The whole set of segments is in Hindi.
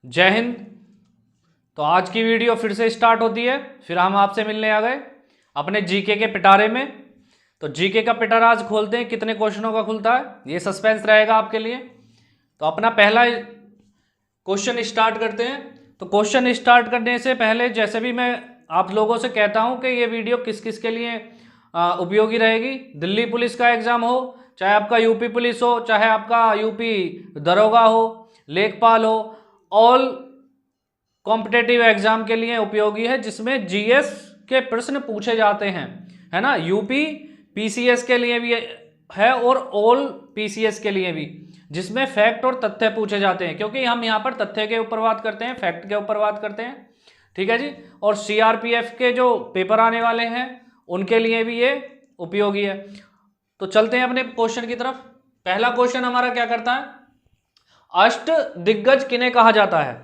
जय हिंद। तो आज की वीडियो फिर से स्टार्ट होती है। फिर हम आपसे मिलने आ गए अपने जीके के पिटारे में। तो जीके का पिटारा आज खोलते हैं, कितने क्वेश्चनों का खुलता है ये सस्पेंस रहेगा आपके लिए। तो अपना पहला क्वेश्चन स्टार्ट करते हैं। तो क्वेश्चन स्टार्ट करने से पहले जैसे भी मैं आप लोगों से कहता हूं कि ये वीडियो किस किस के लिए उपयोगी रहेगी। दिल्ली पुलिस का एग्जाम हो, चाहे आपका यूपी पुलिस हो, चाहे आपका यूपी दरोगा हो, लेखपाल हो, ऑल कॉम्पिटेटिव एग्जाम के लिए उपयोगी है, जिसमें जीएस के प्रश्न पूछे जाते हैं, है ना। यूपी पीसीएस के लिए भी है और ऑल पीसीएस के लिए भी, जिसमें फैक्ट और तथ्य पूछे जाते हैं, क्योंकि हम यहाँ पर तथ्य के ऊपर बात करते हैं, फैक्ट के ऊपर बात करते हैं। ठीक है जी। और सीआरपीएफ के जो पेपर आने वाले हैं उनके लिए भी ये उपयोगी है। तो चलते हैं अपने क्वेश्चन की तरफ। पहला क्वेश्चन हमारा क्या करता है, अष्ट दिग्गज किन्हें कहा जाता है।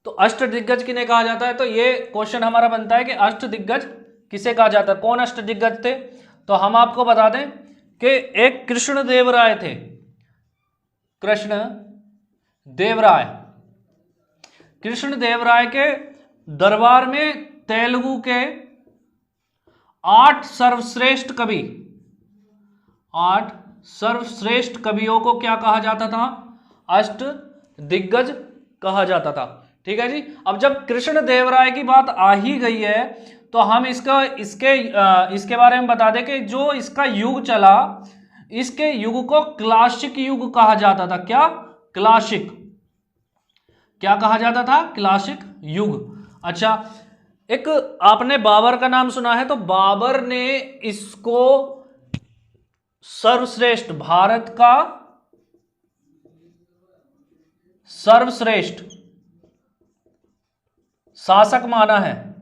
तो अष्ट दिग्गज किन्हें कहा जाता है, तो ये क्वेश्चन हमारा बनता है कि अष्ट दिग्गज किसे कहा जाता है, कौन अष्ट दिग्गज थे। तो हम आपको बता दें कि एक कृष्ण देव राय थे। कृष्ण देव राय, कृष्ण देव राय के दरबार में तेलुगु के 8 सर्वश्रेष्ठ कवि, 8 सर्वश्रेष्ठ कवियों को क्या कहा जाता था, अष्ट दिग्गज कहा जाता था। ठीक है जी। अब जब कृष्ण देव राय की बात आ ही गई है तो हम इसके बारे में बता दें कि जो इसका युग चला, इसके युग को क्लासिक युग कहा जाता था। क्या क्लासिक, क्या कहा जाता था, क्लासिक युग। अच्छा, एक आपने बाबर का नाम सुना है, तो बाबर ने इसको सर्वश्रेष्ठ, भारत का सर्वश्रेष्ठ शासक माना है।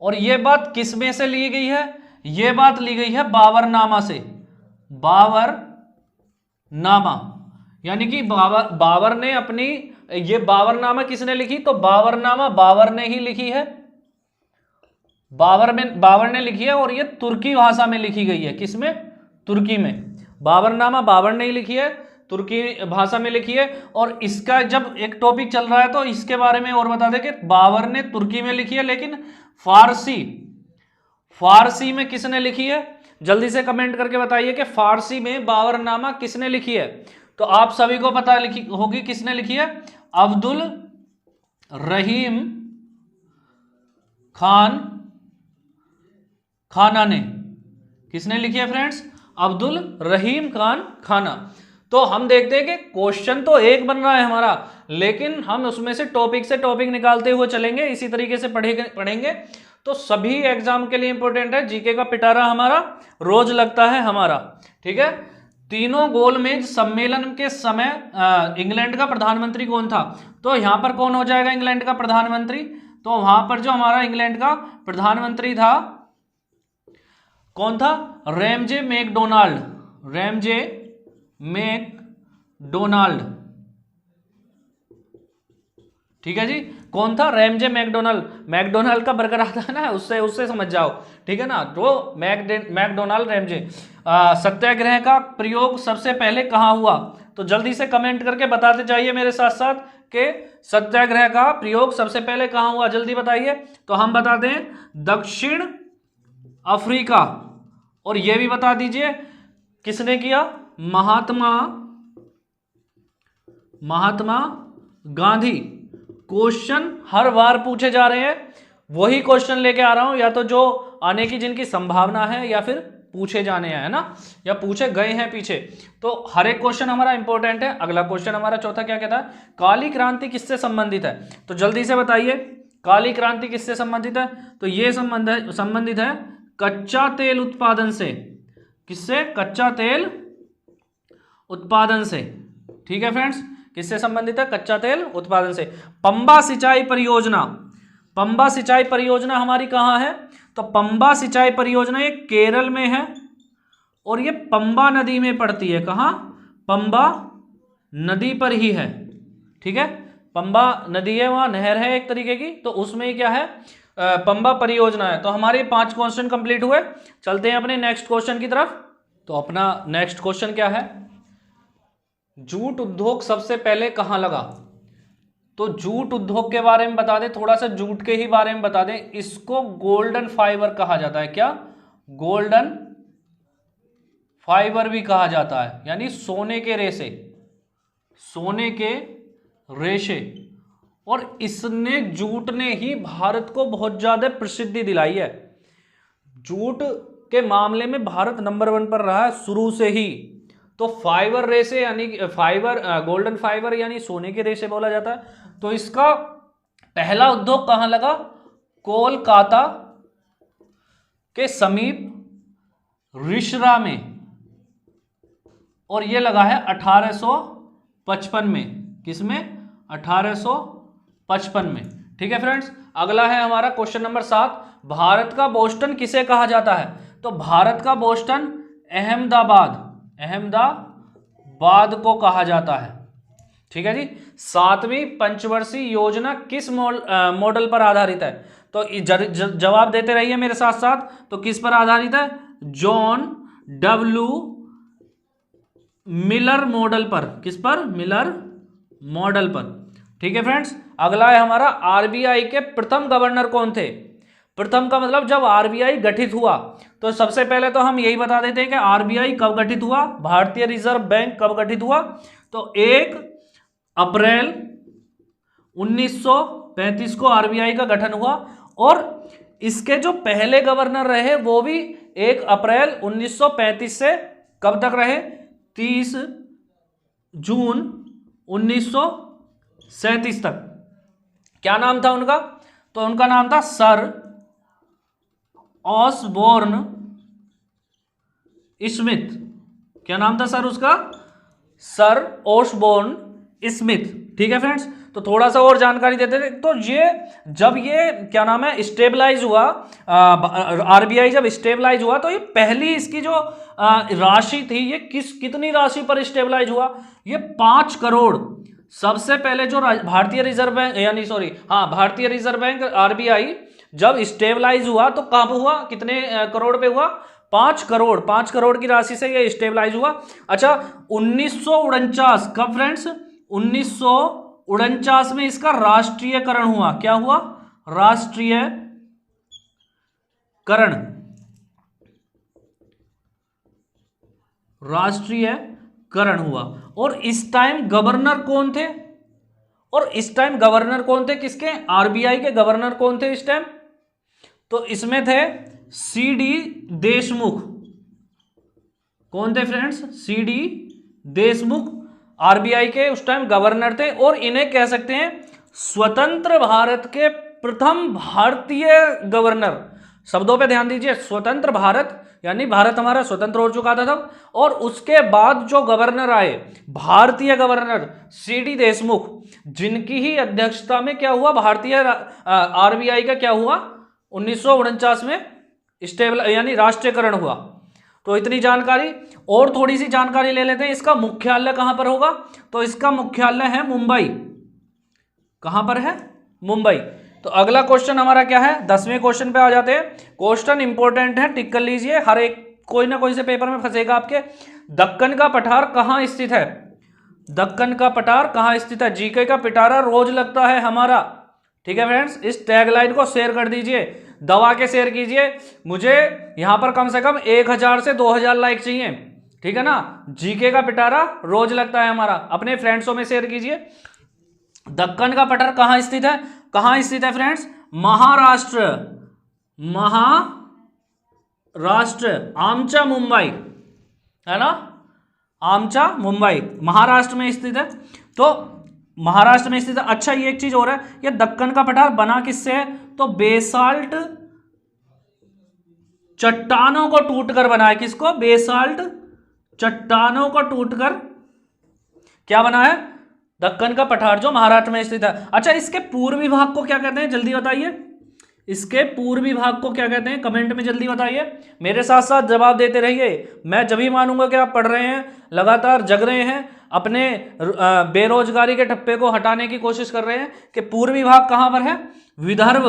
और यह बात किस में से ली गई है, यह बात ली गई है बाबरनामा से। बाबरनामा यानी कि बाबर ने अपनी, ये बाबरनामा किसने लिखी, तो बाबरनामा बाबर ने ही लिखी है। बाबर ने लिखी है और ये तुर्की भाषा में लिखी गई है। किसमें, तुर्की में। बाबरनामा बाबर ने ही लिखी है, तुर्की भाषा में लिखी है। और इसका जब एक टॉपिक चल रहा है तो इसके बारे में और बता दें कि बाबर ने तुर्की में लिखी है, लेकिन फारसी में किसने लिखी है। जल्दी से कमेंट करके बताइए कि फारसी में बाबरनामा किसने लिखी है। तो आप सभी को पता लिखी होगी किसने लिखी है, अब्दुल रहीम खाना ने। किसने लिखी है फ्रेंड्स, अब्दुल रहीम खाना। तो हम देखते हैं कि क्वेश्चन तो एक बन रहा है हमारा, लेकिन हम उसमें से टॉपिक निकालते हुए चलेंगे, इसी तरीके से पढ़ेंगे। तो सभी एग्जाम के लिए इंपॉर्टेंट है। जीके का पिटारा हमारा रोज लगता है हमारा। ठीक है। तीनों गोलमेज सम्मेलन के समय इंग्लैंड का प्रधानमंत्री कौन था। तो यहां पर कौन हो जाएगा इंग्लैंड का प्रधानमंत्री, तो वहां पर जो हमारा इंग्लैंड का प्रधानमंत्री था कौन था, रैमजे मैकडोनाल्ड। रैमजे मैकडोनाल्ड, ठीक है जी। कौन था, रैमजे मैकडोनाल्ड का बर्गर आता है ना, उससे समझ जाओ। ठीक है ना, तो मैकडोनाल्ड रैमजे। सत्याग्रह का प्रयोग सबसे पहले कहां हुआ, तो जल्दी से कमेंट करके बताते जाइए मेरे साथ साथ कि सत्याग्रह का प्रयोग सबसे पहले कहां हुआ, जल्दी बताइए। तो हम बताते हैं दक्षिण अफ्रीका। और यह भी बता दीजिए किसने किया, महात्मा गांधी। क्वेश्चन हर बार पूछे जा रहे हैं, वही क्वेश्चन लेके आ रहा हूं, या तो जो आने की जिनकी संभावना है या फिर पूछे जाने हैं, है ना, या पूछे गए हैं पीछे। तो हर एक क्वेश्चन हमारा इंपॉर्टेंट है। अगला क्वेश्चन हमारा चौथा क्या कहता है, काली क्रांति किससे संबंधित है। तो जल्दी से बताइए काली क्रांति किससे संबंधित है। तो ये संबंधित है कच्चा तेल उत्पादन से। किससे, कच्चा तेल उत्पादन से। ठीक है फ्रेंड्स, किससे संबंधित है, कच्चा तेल उत्पादन से। पंबा सिंचाई परियोजना, पंबा सिंचाई परियोजना हमारी कहां है, तो पंबा सिंचाई परियोजना ये केरल में है और ये पंबा नदी में पड़ती है। कहां, पंबा नदी पर ही है। ठीक है, पंबा नदी है, वहां नहर है एक तरीके की, तो उसमें क्या है, पंबा परियोजना है। तो हमारे 5 क्वेश्चन कंप्लीट हुए। चलते हैं अपने नेक्स्ट क्वेश्चन की तरफ। तो अपना नेक्स्ट क्वेश्चन क्या है, जूट उद्योग सबसे पहले कहां लगा। तो जूट उद्योग के बारे में बता दें, थोड़ा सा जूट के ही बारे में बता दें। इसको गोल्डन फाइबर कहा जाता है। क्या? गोल्डन फाइबर भी कहा जाता है, यानी सोने के रेशे, सोने के रेशे। और इसने, जूट ने ही भारत को बहुत ज्यादा प्रसिद्धि दिलाई है। जूट के मामले में भारत नंबर 1 पर रहा है शुरू से ही। तो फाइबर रेशे यानी फाइबर, गोल्डन फाइबर यानी सोने के रेशे बोला जाता है। तो इसका पहला उद्योग कहां लगा? कोलकाता के समीप रिशरा में, और यह लगा है 1855 में। किसमें? 1855 में। ठीक है फ्रेंड्स, अगला है हमारा क्वेश्चन नंबर 7। भारत का बोस्टन किसे कहा जाता है? तो भारत का बोस्टन अहमदाबाद, अहमदाबाद को कहा जाता है। ठीक है जी। 7वीं पंचवर्षीय योजना किस मॉडल पर आधारित है? तो जवाब देते रहिए मेरे साथ साथ। तो किस पर आधारित है? जॉन डब्ल्यू मिलर मॉडल पर। किस पर? मिलर मॉडल पर। ठीक है फ्रेंड्स, अगला है हमारा आरबीआई के प्रथम गवर्नर कौन थे? प्रथम का मतलब जब आरबीआई गठित हुआ, तो सबसे पहले तो हम यही बता देते हैं कि आरबीआई कब गठित हुआ, भारतीय रिजर्व बैंक कब गठित हुआ। तो 1 अप्रैल 1935 को आरबीआई का गठन हुआ, और इसके जो पहले गवर्नर रहे वो भी 1 अप्रैल 1935 से कब तक रहे? 30 जून 1937 तक। क्या नाम था उनका? तो उनका नाम था सर ऑसबोर्न स्मिथ। क्या नाम था सर उसका? Sir Osborne Smith. ठीक है फ्रेंड्स, तो थोड़ा सा और जानकारी देते थे। तो ये जब ये क्या नाम है स्टेबलाइज हुआ, आरबीआई जब स्टेबलाइज हुआ, तो ये पहली इसकी जो राशि थी, ये कितनी राशि पर स्टेबलाइज हुआ? ये 5 करोड़। सबसे पहले जो भारतीय रिजर्व बैंक भारतीय रिजर्व बैंक आरबीआई जब स्टेबलाइज हुआ तो कब हुआ? कितने करोड़ पे हुआ? 5 करोड़। 5 करोड़ की राशि से ये स्टेबलाइज हुआ। अच्छा, 1949 कब फ्रेंड्स? 1949 में इसका राष्ट्रीयकरण हुआ। क्या हुआ? राष्ट्रीयकरण हुआ। और इस टाइम गवर्नर कौन थे? किसके? आरबीआई के गवर्नर कौन थे इस टाइम? तो इसमें थे सीडी देशमुख। कौन थे फ्रेंड्स? सीडी देशमुख आरबीआई के उस टाइम गवर्नर थे, और इन्हें कह सकते हैं स्वतंत्र भारत के प्रथम भारतीय गवर्नर। शब्दों पे ध्यान दीजिए, स्वतंत्र भारत यानी भारत हमारा स्वतंत्र हो चुका था तब, और उसके बाद जो गवर्नर आए भारतीय गवर्नर सीडी देशमुख, जिनकी ही अध्यक्षता में क्या हुआ? भारतीय आरबीआई का क्या हुआ? 1949 में यानी राष्ट्रीयकरण हुआ। तो इतनी जानकारी। और थोड़ी सी जानकारी ले लेते हैं, इसका मुख्यालय कहां पर होगा? तो इसका मुख्यालय है मुंबई। कहां पर है? मुंबई। तो अगला क्वेश्चन हमारा क्या है? 10वें क्वेश्चन पे आ जाते हैं। क्वेश्चन इंपॉर्टेंट है, टिक कर लीजिए, हर एक कोई ना कोई से पेपर में फंसेगा आपके। दक्कन का पठार कहां स्थित है? दक्कन का पठार कहां स्थित है? जीके का पिटारा रोज लगता है हमारा। ठीक है फ्रेंड्स, इस टैगलाइन को शेयर कर दीजिए, दबा के शेयर कीजिए। मुझे यहां पर कम से कम 1000 से 2000 लाइक चाहिए। ठीक है ना? जीके का पिटारा रोज लगता है हमारा, अपने फ्रेंड्सों में शेयर कीजिए। दक्कन का पठार कहां स्थित है? कहां स्थित है फ्रेंड्स? महाराष्ट्र, आमचा मुंबई, है ना? आमचा मुंबई महाराष्ट्र में स्थित है। तो महाराष्ट्र में स्थित है। अच्छा, ये एक चीज और है, ये दक्कन का पठार बना किससे है? तो बेसाल्ट चट्टानों को टूटकर बना है। किसको? बेसाल्ट चट्टानों को टूटकर क्या बना है? दक्कन का पठार, जो महाराष्ट्र में स्थित है। अच्छा, इसके पूर्वी भाग को क्या कहते हैं? जल्दी बताइए, इसके पूर्वी भाग को क्या कहते हैं? कमेंट में जल्दी बताइए, मेरे साथ साथ जवाब देते रहिए। मैं जब ही मानूंगा कि आप पढ़ रहे हैं, लगातार जग रहे हैं, अपने बेरोजगारी के ठप्पे को हटाने की कोशिश कर रहे हैं। कि पूर्वी भाग कहां पर है? विदर्भ।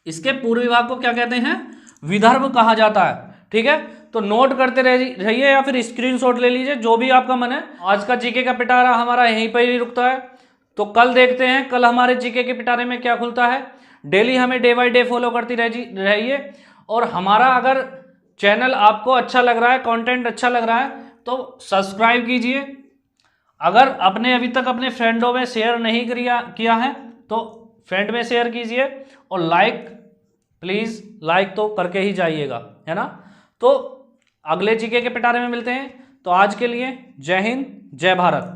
इसके पूर्वी भाग को क्या कहते हैं? विदर्भ कहा जाता है। ठीक है, तो नोट करते रहिए या फिर स्क्रीनशॉट ले लीजिए, जो भी आपका मन है। आज का जीके का पिटारा हमारा यहीं पर ही रुकता है। तो कल देखते हैं, कल हमारे जीके के पिटारे में क्या खुलता है। डेली हमें डे बाय डे फॉलो करती रहिए। और हमारा अगर चैनल आपको अच्छा लग रहा है, कंटेंट अच्छा लग रहा है, तो सब्सक्राइब कीजिए। अगर आपने अभी तक अपने फ्रेंडों में शेयर नहीं किया है तो फ्रेंड में शेयर कीजिए, और लाइक, प्लीज़ लाइक तो करके ही जाइएगा, है ना। तो अगले जीके के पिटारे में मिलते हैं। तो आज के लिए जय हिंद, जय भारत।